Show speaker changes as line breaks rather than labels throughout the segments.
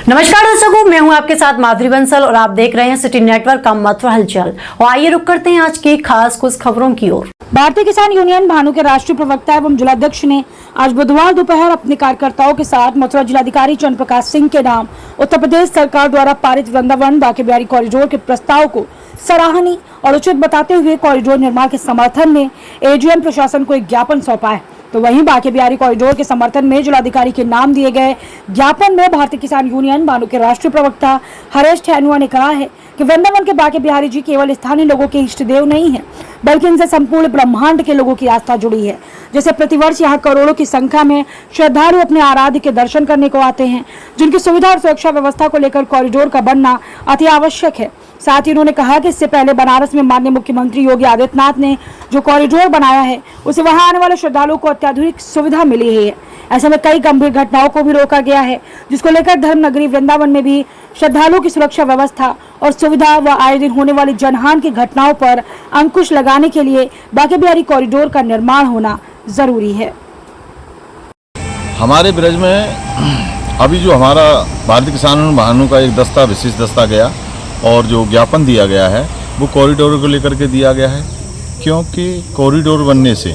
नमस्कार दर्शकों, मैं हूं आपके साथ माधुरी बंसल और आप देख रहे हैं सिटी नेटवर्क का मथुरा हलचल। और आइए रुक करते हैं आज की खास कुछ खबरों की ओर।
भारतीय किसान यूनियन भानु के राष्ट्रीय प्रवक्ता एवं जिलाध्यक्ष ने आज बुधवार दोपहर अपने कार्यकर्ताओं के साथ मथुरा जिलाधिकारी चंद्र प्रकाश सिंह के नाम उत्तर प्रदेश सरकार द्वारा पारित वृंदावन बांके बिहारी कॉरिडोर के प्रस्ताव को सराहनीय और उचित बताते हुए कॉरिडोर निर्माण के समर्थन में एजीएम प्रशासन को एक ज्ञापन सौंपा है। तो वहीं बांके बिहारी कॉरिडोर के समर्थन में जिलाधिकारी के नाम दिए गए ज्ञापन में भारतीय किसान यूनियन भानु के राष्ट्रीय प्रवक्ता हरेश ठैनुआ ने कहा है कि वृंदावन के बांके बिहारी जी केवल स्थानीय लोगों के इष्ट देव नहीं है, बल्कि इनसे संपूर्ण ब्रह्मांड के लोगों की आस्था जुड़ी है। जैसे प्रतिवर्ष यहाँ करोड़ों की संख्या में श्रद्धालु अपने आराध्य के दर्शन करने को आते हैं, जिनकी सुविधा और सुरक्षा व्यवस्था को लेकर कॉरिडोर का बनना अति आवश्यक है। साथ ही उन्होंने कहा कि इससे पहले बनारस में माननीय मुख्यमंत्री योगी आदित्यनाथ ने जो कॉरिडोर बनाया है उसे वहां आने वाले श्रद्धालुओं को अत्याधुनिक सुविधा मिली है। ऐसे में कई गंभीर घटनाओं को भी रोका गया है, जिसको लेकर धर्म नगरी वृंदावन में भी श्रद्धालुओं की सुरक्षा व्यवस्था और सुविधा व आए दिन होने वाली जनहानि की घटनाओं पर अंकुश लगाने के लिए बांके बिहारी कॉरिडोर का निर्माण होना जरूरी है।
हमारे ब्रज में अभी जो हमारा भारतीय किसान भानु का एक दस्ता विशेष दस्ता गया और जो ज्ञापन दिया गया है वो कॉरिडोर को लेकर के दिया गया है, क्योंकि कॉरिडोर बनने से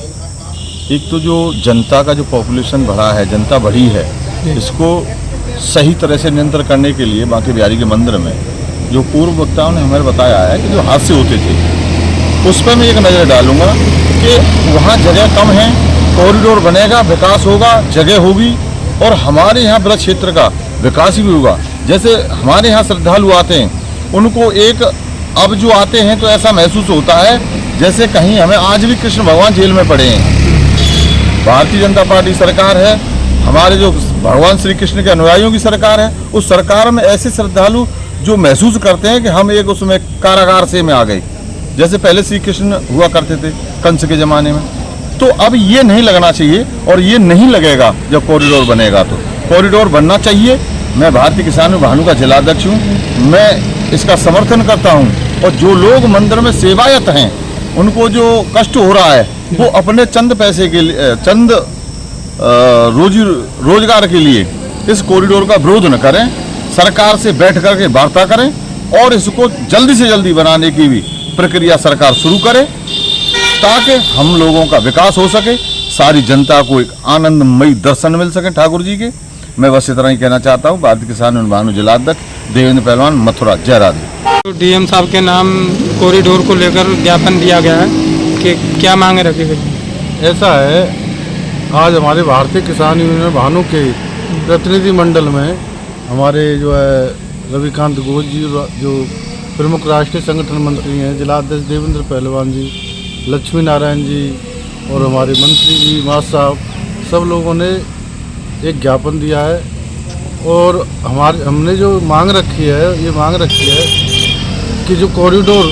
एक तो जो जनता का जो पॉपुलेशन बढ़ा है, जनता बढ़ी है, इसको सही तरह से नियंत्रण करने के लिए बांके बिहारी के मंदिर में जो पूर्व वक्ताओं ने हमें बताया है कि जो हादसे होते थे उस पर मैं एक नज़र डालूंगा कि वहाँ जगह कम है, कॉरिडोर बनेगा, विकास होगा, जगह होगी और हमारे यहाँ ब्रज क्षेत्र का विकास भी होगा। जैसे हमारे यहाँ श्रद्धालु आते हैं, उनको एक अब जो आते हैं तो ऐसा महसूस होता है जैसे कहीं हमें आज भी कृष्ण भगवान जेल में पड़े हैं। भारतीय जनता पार्टी सरकार है, हमारे जो भगवान श्री कृष्ण के अनुयायियों की सरकार है, उस सरकार में ऐसे श्रद्धालु जो महसूस करते हैं कि हम एक उसमें कारागार से में आ गए, जैसे पहले श्री कृष्ण हुआ करते थे कंस के ज़माने में। तो अब ये नहीं लगना चाहिए और ये नहीं लगेगा जब कॉरिडोर बनेगा। तो कॉरिडोर बनना चाहिए। मैं भारतीय किसान भानु का जिलाध्यक्ष हूँ, मैं इसका समर्थन करता हूँ और जो लोग मंदिर में सेवायत हैं उनको जो कष्ट हो रहा है वो अपने चंद पैसे के लिए, चंद रोजगार के लिए इस कॉरिडोर का विरोध न करें, सरकार से बैठ करके वार्ता करें और इसको जल्दी से जल्दी बनाने की भी प्रक्रिया सरकार शुरू करे ताकि हम लोगों का विकास हो सके, सारी जनता को एक आनंदमयी दर्शन मिल सके ठाकुर जी के। मैं बस इतना ही कहना चाहता हूँ। भारतीय किसान भानु जिलाध्यक्ष देवेंद्र पहलवान, मथुरा। जय राधे।
डीएम साहब के नाम कॉरिडोर को लेकर ज्ञापन दिया गया है कि क्या मांगे रखी गई?
ऐसा है, आज हमारे भारतीय किसान यूनियन भानु के प्रतिनिधि मंडल में हमारे जो है रविकांत घोष जी, जो प्रमुख राष्ट्रीय संगठन मंत्री हैं, जिलाध्यक्ष देवेंद्र पहलवान जी, लक्ष्मी नारायण जी और हमारे मंत्री जी मास साहब, सब लोगों ने एक ज्ञापन दिया है और हमने जो मांग रखी है, ये मांग रखी है कि जो कॉरिडोर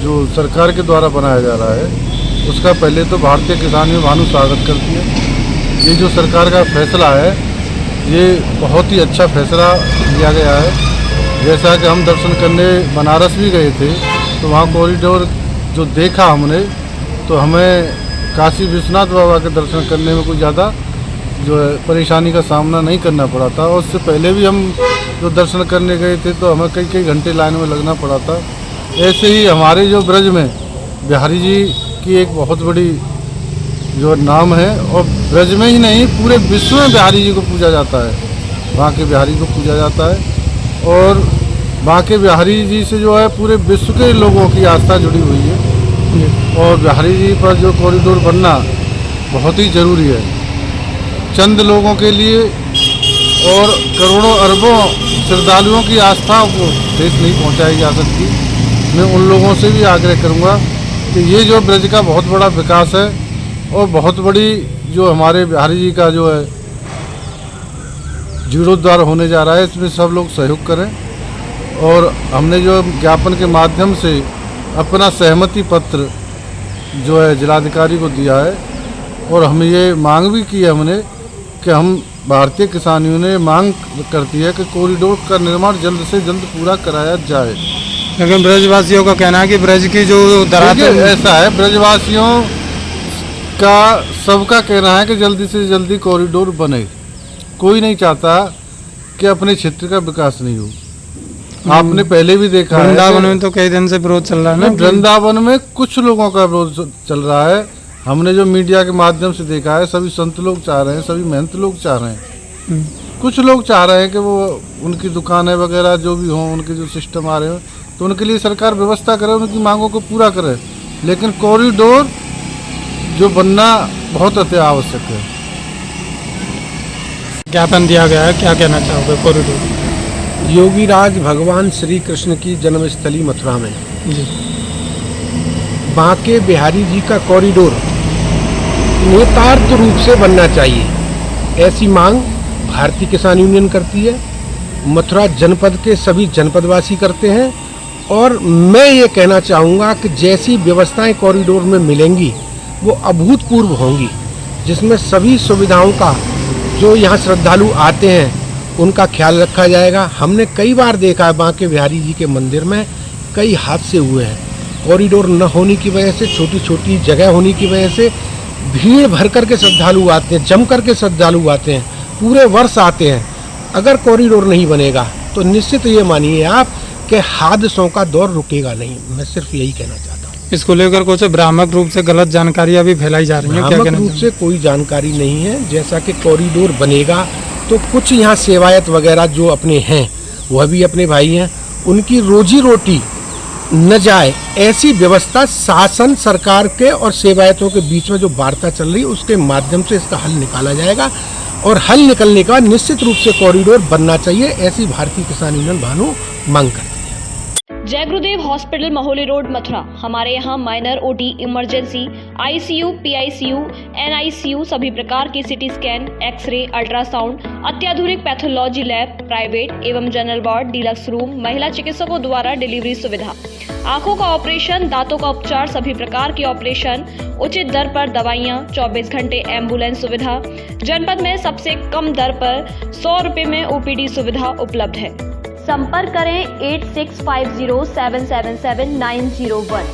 जो सरकार के द्वारा बनाया जा रहा है उसका पहले तो भारतीय किसान यूनियन भानु स्वागत करती है। ये जो सरकार का फैसला है ये बहुत ही अच्छा फैसला लिया गया है। जैसा कि हम दर्शन करने बनारस भी गए थे तो वहाँ कॉरिडोर जो देखा हमने, तो हमें काशी विश्वनाथ बाबा के दर्शन करने में कोई ज़्यादा जो है परेशानी का सामना नहीं करना पड़ा था। और उससे पहले भी हम जो दर्शन करने गए थे तो हमें कई कई घंटे लाइन में लगना पड़ा था। ऐसे ही हमारे जो ब्रज में बिहारी जी की एक बहुत बड़ी जो नाम है और ब्रज में ही नहीं पूरे विश्व में बिहारी जी को पूजा जाता है, बांके बिहारी को पूजा जाता है और बांके बिहारी जी से जो है पूरे विश्व के लोगों की आस्था जुड़ी हुई है और बिहारी जी पर जो कॉरिडोर बनना बहुत ही ज़रूरी है। चंद लोगों के लिए और करोड़ों अरबों श्रद्धालुओं की आस्था को ठेस नहीं पहुंचाई जा सकती। मैं उन लोगों से भी आग्रह करूंगा कि ये जो ब्रज का बहुत बड़ा विकास है और बहुत बड़ी जो हमारे बिहारी जी का जो है जीर्णोद्धार होने जा रहा है, इसमें सब लोग सहयोग करें। और हमने जो ज्ञापन के माध्यम से अपना सहमति पत्र जो है जिलाधिकारी को दिया है और हम ये मांग भी की है हमने कि हम भारतीय किसान यूनियन मांग करती है कि कॉरिडोर का निर्माण जल्द से जल्द पूरा कराया जाए।
लेकिन ब्रजवासियों का कहना है कि ब्रज की जो धरातल
ऐसा है, ब्रजवासियों का सबका कहना है कि जल्दी से जल्दी कॉरिडोर बने। कोई नहीं चाहता कि अपने क्षेत्र का विकास नहीं हो। आपने पहले भी देखा है
वृंदावन में तो कई दिन से विरोध चल रहा है ना।
वृंदावन में कुछ लोगों का विरोध चल रहा है। हमने जो मीडिया के माध्यम से देखा है, सभी संत लोग चाह रहे हैं, सभी महंत लोग चाह रहे हैं, कुछ लोग चाह रहे हैं कि वो उनकी दुकानें वगैरह जो भी हों, उनके जो सिस्टम आ रहे हो, तो उनके लिए सरकार व्यवस्था करे, उनकी मांगों को पूरा करे। लेकिन कॉरिडोर जो बनना बहुत अति आवश्यक है।
ज्ञापन दिया गया है, क्या कहना चाहोगे कॉरिडोर?
योगीराज भगवान श्री कृष्ण की जन्मस्थली मथुरा में
जी।
बांके बिहारी जी का कॉरिडोर नेतार्थ रूप से बनना चाहिए, ऐसी मांग भारतीय किसान यूनियन करती है, मथुरा जनपद के सभी जनपदवासी करते हैं। और मैं ये कहना चाहूँगा कि जैसी व्यवस्थाएं कॉरिडोर में मिलेंगी वो अभूतपूर्व होंगी, जिसमें सभी सुविधाओं का जो यहाँ श्रद्धालु आते हैं उनका ख्याल रखा जाएगा। हमने कई बार देखा है बांके बिहारी जी के मंदिर में कई हादसे हुए हैं, कॉरिडोर न होने की वजह से, छोटी छोटी जगह होने की वजह से भीड़ भर कर के श्रद्धालु आते हैं, जम कर के श्रद्धालु आते हैं, पूरे वर्ष आते हैं। अगर कॉरिडोर नहीं बनेगा तो निश्चित ये मानिए आप कि हादसों का दौर रुकेगा नहीं। मैं सिर्फ यही कहना चाहता हूँ।
इसको लेकर कुछ भ्रामक रूप से गलत जानकारियां भी फैलाई जा रही हैं, क्या
भ्रामक
कहना
रूप
चाहोगे?
से कोई जानकारी नहीं है। जैसा कि कॉरिडोर बनेगा तो कुछ यहाँ सेवायत वगैरह जो अपने हैं, वह भी अपने भाई हैं, उनकी रोजी रोटी न जाए, ऐसी व्यवस्था शासन सरकार के और सेवायतों के बीच में जो वार्ता चल रही है उसके माध्यम से इसका हल निकाला जाएगा। और हल निकलने का निश्चित रूप से कॉरिडोर बनना चाहिए, ऐसी भारतीय किसान यूनियन भानु मांग करती है।
जय गुरुदेव हॉस्पिटल महोली रोड मथुरा। हमारे यहाँ minor OT, emergency, ICU, PICU, NICU, सभी प्रकार की सिटी स्कैन, एक्सरे, अल्ट्रासाउंड, अत्याधुनिक पैथोलॉजी लैब, प्राइवेट एवं जनरल वार्ड, डिलक्स रूम, महिला चिकित्सकों द्वारा डिलीवरी सुविधा, आंखों का ऑपरेशन, दांतों का उपचार, सभी प्रकार की ऑपरेशन, उचित दर पर दवाइयाँ, 24 घंटे एम्बुलेंस सुविधा। जनपद में सबसे कम दर पर 100 रुपए में ओपीडी सुविधा उपलब्ध है। संपर्क करें 8650777901।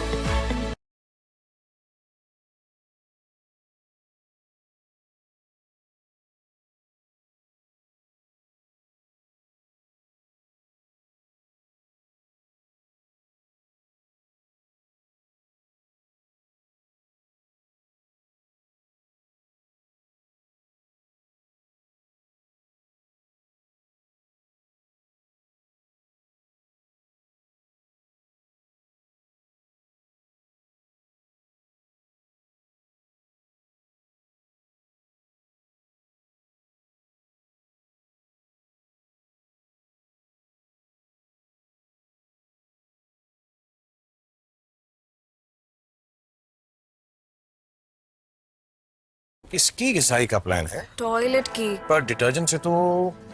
किसकी घिसाई का प्लान है?
टॉयलेट की।
पर डिटर्जेंट से तो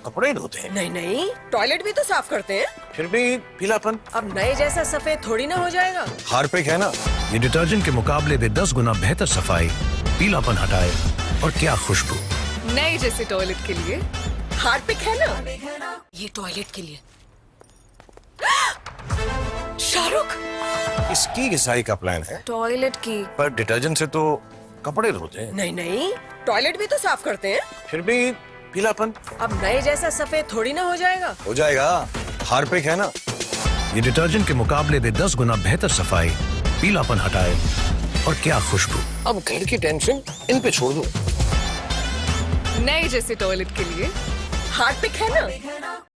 कपड़े ही धोते हैं।
नहीं नहीं, टॉयलेट भी तो साफ करते हैं।
फिर भी पीलापन।
अब नए जैसा सफेद थोड़ी ना हो जाएगा।
हार्पिक है ना,
ये डिटर्जेंट के मुकाबले में 10 गुना बेहतर सफाई, पीलापन हटाए और क्या खुशबू।
नए जैसे टॉयलेट के लिए हार्पिक है ना। ये टॉयलेट के लिए। शाहरुख,
किसकी घिसाई का प्लान है?
टॉयलेट की।
पर डिटर्जेंट से तो कपड़े धोते हैं।
नहीं नहीं, टॉयलेट भी तो साफ करते हैं।
फिर भी पीलापन।
अब नए जैसा सफेद थोड़ी ना हो जाएगा।
हो जाएगा, हार्पिक है ना।
ये डिटर्जेंट के मुकाबले में 10 गुना बेहतर सफाई, पीलापन हटाए और क्या खुशबू।
अब घर की टेंशन इन पे छोड़ दो।
नए जैसे टॉयलेट के लिए हार्पिक है ना।